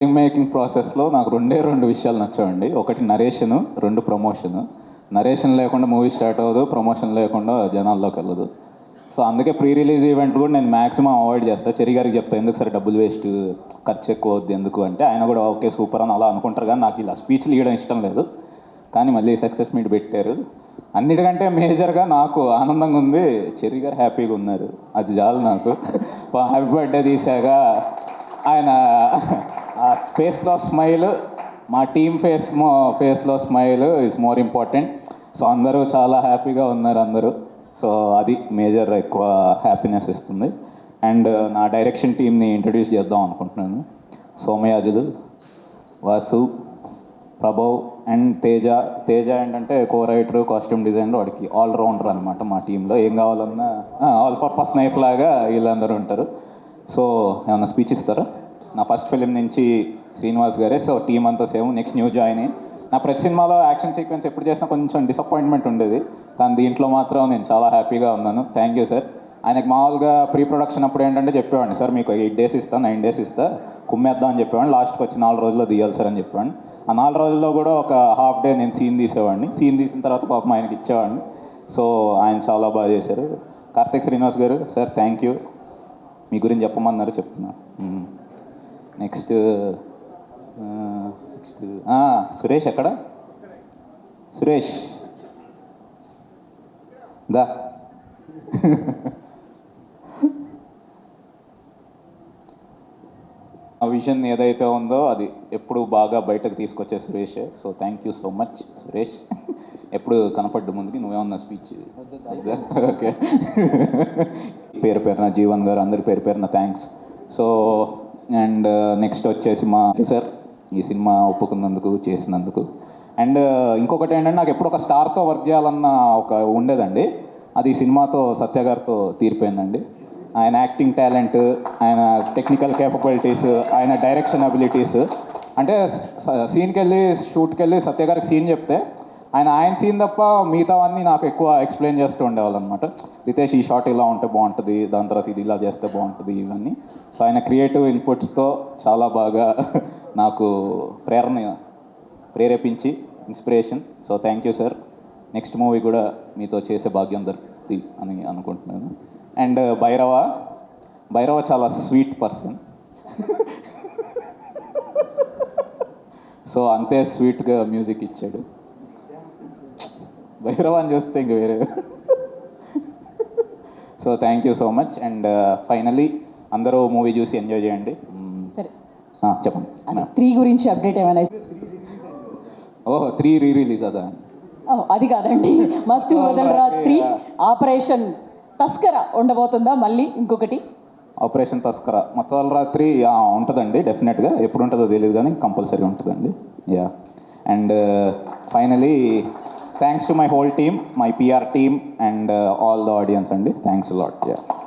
Film making ప్రాసెస్లో నాకు రెండు విషయాలు నచ్చావండి. ఒకటి నరేషను, రెండు ప్రమోషను. నరేషన్ లేకుండా మూవీ స్టార్ట్ అవ్వదు, ప్రమోషన్ లేకుండా జనాల్లోకి వెళ్ళదు. సో అందుకే ప్రీ రిలీజ్ ఈవెంట్ కూడా నేను మ్యాక్సిమం అవాయిడ్ చేస్తాను. చెరి గారికి చెప్తాను, ఎందుకు సరే డబ్బులు వేస్ట్, ఖర్చు ఎక్కువ అవుద్ది ఎందుకు అంటే, ఆయన కూడా ఓకే సూపర్ అని అలా అనుకుంటారు. కానీ నాకు ఇలా స్పీచ్లు ఇవ్వడం ఇష్టం లేదు. కానీ మళ్ళీ సక్సెస్ మీట్ పెట్టారు. అన్నిటికంటే మేజర్గా నాకు ఆనందంగా ఉంది, చెరి గారు హ్యాపీగా ఉన్నారు, అది చాలు నాకు. హ్యాపీ బర్త్డే తీసాక ఆయన ఆ ఫేస్లో స్మైల్, మా టీమ్ ఫేస్లో smile is more important. So అందరూ చాలా హ్యాపీగా ఉన్నారు అందరూ. సో అది మేజర్ ఎక్కువ హ్యాపీనెస్ ఇస్తుంది. అండ్ నా డైరెక్షన్ టీమ్ని ఇంట్రడ్యూస్ చేద్దాం అనుకుంటున్నాను. సోమయాజులు, వాసు, ప్రభవ్ అండ్ తేజ ఏంటంటే కో రైటర్, కాస్ట్యూమ్ డిజైనర్, వాడికి ఆల్రౌండర్ అనమాట మా టీంలో. ఏం కావాలన్నా ఆల్ పర్పస్ నైఫ్ లాగా వీళ్ళందరూ ఉంటారు. సో ఏమన్నా స్పీచ్ ఇస్తారా? నా ఫస్ట్ ఫిలిం నుంచి శ్రీనివాస్ గారే, సో టీం అంతా సేమ్. Next new join. నా ప్రతి సినిమాలో యాక్షన్ సీక్వెన్స్ ఎప్పుడు చేసినా కొంచెం డిసప్పాయింట్మెంట్ ఉండేది, కానీ దీంట్లో మాత్రం నేను చాలా హ్యాపీగా ఉన్నాను. Thank you sir. ఆయనకు మామూలుగా ప్రీ ప్రొడక్షన్ అప్పుడు ఏంటంటే చెప్పేవాడిని, సార్ మీకు 8 days ఇస్తాను, 9 days ఇస్తా, కుమ్మేద్దాం అని చెప్పేవాడిని. లాస్ట్కి వచ్చి 4 రోజుల్లో తీయాలి సార్ అని చెప్పేవాడిని. ఆ 4 రోజుల్లో కూడా ఒక హాఫ్ డే నేను సీన్ తీసేవాడిని. సీన్ తీసిన తర్వాత పాపం ఆయనకి ఇచ్చేవాడిని. సో ఆయన చాలా బాగా చేశారు. కార్తిక్ శ్రీనివాస్ గారు, సార్ థ్యాంక్ యూ. మీ గురించి చెప్పమన్నారు, చెప్తున్నా. నెక్స్ట్ సురేష్ ఎక్కడ? సురేష్ దా. ఆ విజన్ ఏదైతే ఉందో అది ఎప్పుడు బాగా బయటకు తీసుకొచ్చే Suresh. So thank you so much Suresh. ఎప్పుడు కనపడ్డు ముందుకి, నువ్వేమన్నా స్పీచ్? ఓకే. పేరు పేరున జీవన్ గారు, అందరి పేరు పేరున థ్యాంక్స్. సో అండ్ నెక్స్ట్ వచ్చేసి మా సార్, ఈ సినిమా ఒప్పుకున్నందుకు, చేసినందుకు. అండ్ ఇంకొకటి ఏంటంటే, నాకు ఎప్పుడు ఒక స్టార్తో వర్క్ చేయాలన్న ఒక ఉండేదండి. అది ఈ సినిమాతో సత్య గారితో తీరిపోయిందండి. ఆయన యాక్టింగ్ టాలెంట్, ఆయన టెక్నికల్ కేపబిలిటీస్, ఆయన డైరెక్షన్ అబిలిటీస్. అంటే సీన్కి వెళ్ళి, షూట్కి వెళ్ళి సత్య గారికి సీన్ చెప్తే ఆయన సీన్ తప్ప మిగతావన్నీ నాకు ఎక్కువ ఎక్స్ప్లెయిన్ చేస్తూ ఉండేవాళ్ళు అనమాట. రితేష్ ఈ షాట్ ఇలా ఉంటే బాగుంటుంది, దాని తర్వాత ఇది ఇలా చేస్తే బాగుంటుంది, ఇవన్నీ. సో ఆయన క్రియేటివ్ ఇన్పుట్స్తో చాలా బాగా నాకు ప్రేరేపించి inspiration. So thank you sir. Next movie కూడా మీతో చేసే భాగ్యం దొరుకుతుంది అని అనుకుంటున్నాను. అండ్ భైరవ చాలా స్వీట్ పర్సన్. సో అంతే స్వీట్గా మ్యూజిక్ ఇచ్చాడు. భైరవ అని చూస్తే ఇంక వేరే. So thank you so much. And finally అందరూ మూవీ చూసి ఎంజాయ్ చేయండి. చెప్పండి. 3 గురించి అప్డేట్ ఏమైనా? ఓహో 3 రీ-రిలీజ్ అదా? అది కాదండి, మత్తు వదలరా 3 ఆపరేషన్ తస్కరా ఉండబోతుందా మళ్ళీ ఇంకొకటి? ఆపరేషన్ తస్కరా మత్తు వదలరా 3 ఉంటుందండి డెఫినెట్గా. ఎప్పుడు ఉంటుందో తెలియదు కానీ కంపల్సరీ ఉంటుందండి. Yeah. And finally thanks to my whole team, my PR team and all the audience అండి. Thanks lot. యా.